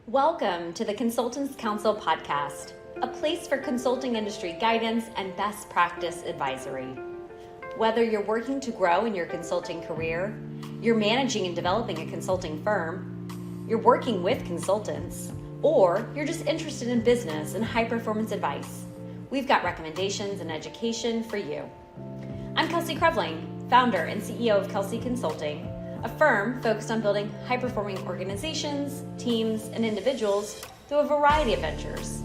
Welcome to the Consultants Counsel podcast, a place for consulting industry guidance and best practice advisory. Whether you're working to grow in your consulting career, you're managing and developing a consulting firm, you're working with consultants, or you're just interested in business and high-performance advice, we've got recommendations and education for you. I'm Kelsey Creveling, founder and CEO of Kelsey Consulting, a firm focused on building high-performing organizations, teams, and individuals through a variety of ventures,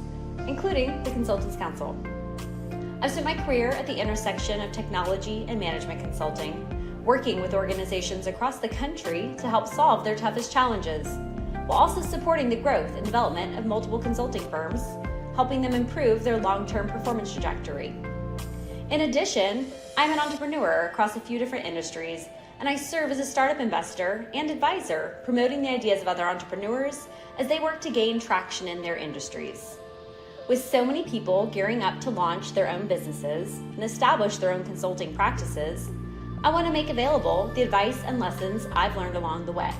including the Consultants Counsel. I've spent my career at the intersection of technology and management consulting, working with organizations across the country to help solve their toughest challenges, while also supporting the growth and development of multiple consulting firms, helping them improve their long-term performance trajectory. In addition, I'm an entrepreneur across a few different industries, and I serve as a startup investor and advisor, promoting the ideas of other entrepreneurs as they work to gain traction in their industries. With so many people gearing up to launch their own businesses and establish their own consulting practices, I want to make available the advice and lessons I've learned along the way.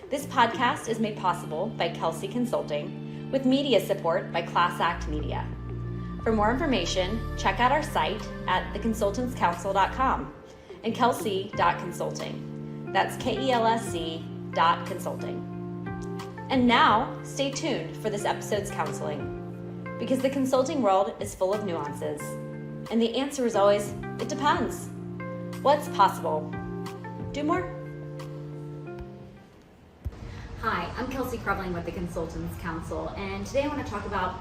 This podcast is made possible by Kelsey Consulting, with media support by Class Act Media. For more information, check out our site at theconsultantscounsel.com. and kelsey.consulting. That's KELSC.consulting. And now, stay tuned for this episode's counseling, because the consulting world is full of nuances, and the answer is always, it depends. What's possible? Do more? Hi, I'm Kelsey Creveling with the Consultants Counsel, and today I want to talk about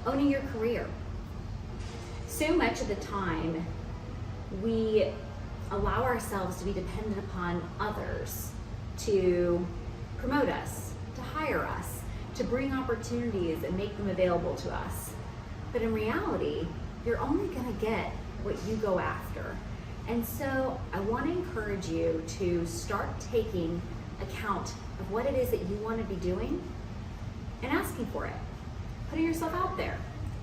owning your career. So much of the time, we allow ourselves to be dependent upon others to promote us, to hire us, to bring opportunities and make them available to us. But in reality, you're only going to get what you go after. And so I want to encourage you to start taking account of what it is that you want to be doing and asking for it, putting yourself out there,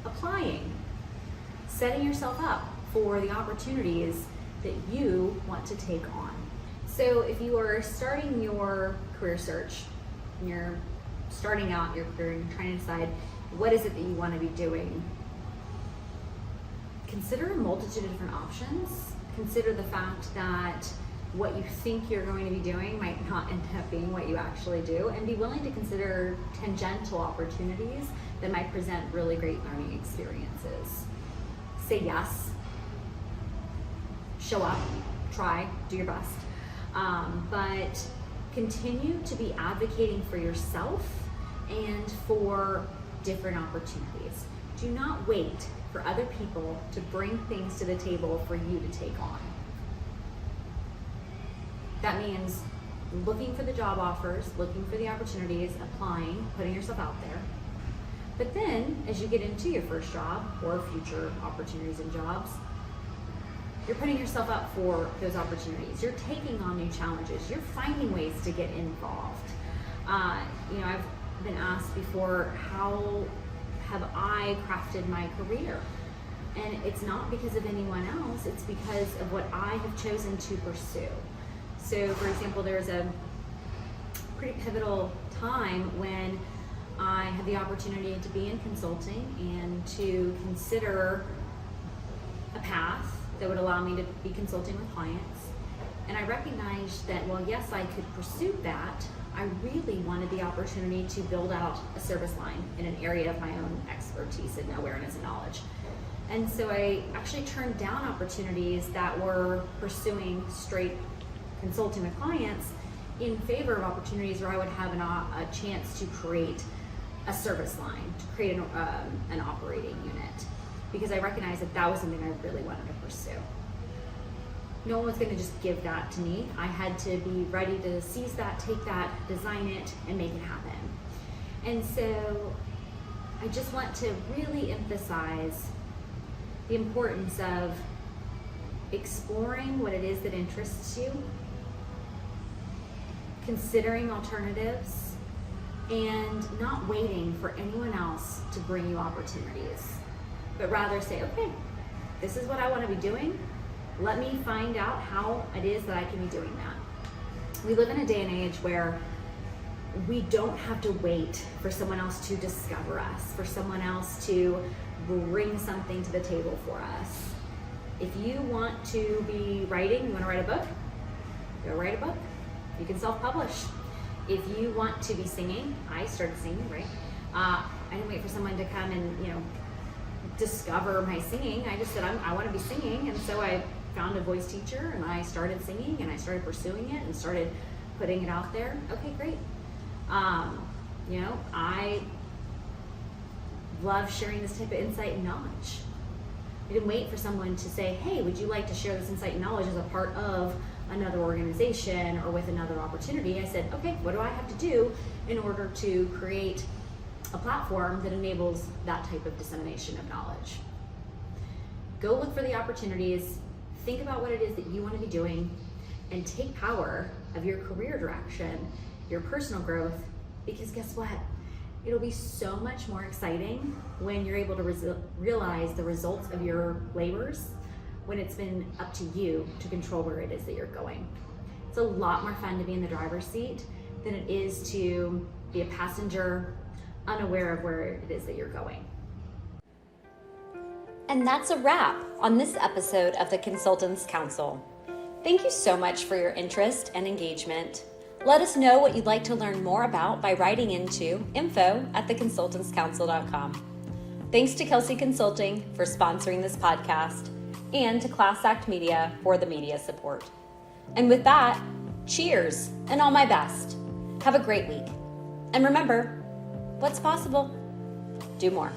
applying, setting yourself up for the opportunities that you want to take on. So if you are starting your career search, and you're starting out your career and trying to decide what is it that you want to be doing, consider a multitude of different options. Consider the fact that what you think you're going to be doing might not end up being what you actually do, and be willing to consider tangential opportunities that might present really great learning experiences. Say yes. Show up, try, do your best, but continue to be advocating for yourself and for different opportunities. Do not wait for other people to bring things to the table for you to take on. That means looking for the job offers, looking for the opportunities, applying, putting yourself out there. But then, as you get into your first job or future opportunities and jobs, you're putting yourself up for those opportunities. You're taking on new challenges. You're finding ways to get involved. I've been asked before, how have I crafted my career? And it's not because of anyone else. It's because of what I have chosen to pursue. So, for example, there's a pretty pivotal time when I had the opportunity to be in consulting and to consider a path that would allow me to be consulting with clients. And I recognized that, well, yes, I could pursue that. I really wanted the opportunity to build out a service line in an area of my own expertise and awareness and knowledge. And so I actually turned down opportunities that were pursuing straight consulting with clients in favor of opportunities where I would have a chance to create a service line, to create an operating unit, because I recognized that that was something I really wanted to pursue. No one was going to just give that to me. I had to be ready to seize that, take that, design it, and make it happen. And so I just want to really emphasize the importance of exploring what it is that interests you, considering alternatives, and not waiting for anyone else to bring you opportunities, but rather say, okay, this is what I want to be doing. Let me find out how it is that I can be doing that. We live in a day and age where we don't have to wait for someone else to discover us, for someone else to bring something to the table for us. If you want to be writing, you want to write a book, go write a book. You can self-publish. If you want to be singing, I started singing, right? I didn't wait for someone to come and, discover my singing. I just said, I want to be singing. And so I found a voice teacher and I started singing and I started pursuing it and started putting it out there. Okay, great. I love sharing this type of insight and knowledge. I didn't wait for someone to say, hey, would you like to share this insight and knowledge as a part of another organization or with another opportunity? I said, okay, what do I have to do in order to create a platform that enables that type of dissemination of knowledge? Go look for the opportunities, think about what it is that you want to be doing, and take power of your career direction, your personal growth, because guess what? It'll be so much more exciting when you're able to realize the results of your labors, when it's been up to you to control where it is that you're going. It's a lot more fun to be in the driver's seat than it is to be a passenger unaware of where it is that you're going. And that's a wrap on this episode of the Consultants Counsel. Thank you so much for your interest and engagement. Let us know what you'd like to learn more about by writing into info@theconsultantscouncil.com. Thanks to Kelsey Consulting for sponsoring this podcast, and to Class Act Media for the media support. And with that, cheers and all my best. Have a great week. And remember, what's possible? Do more.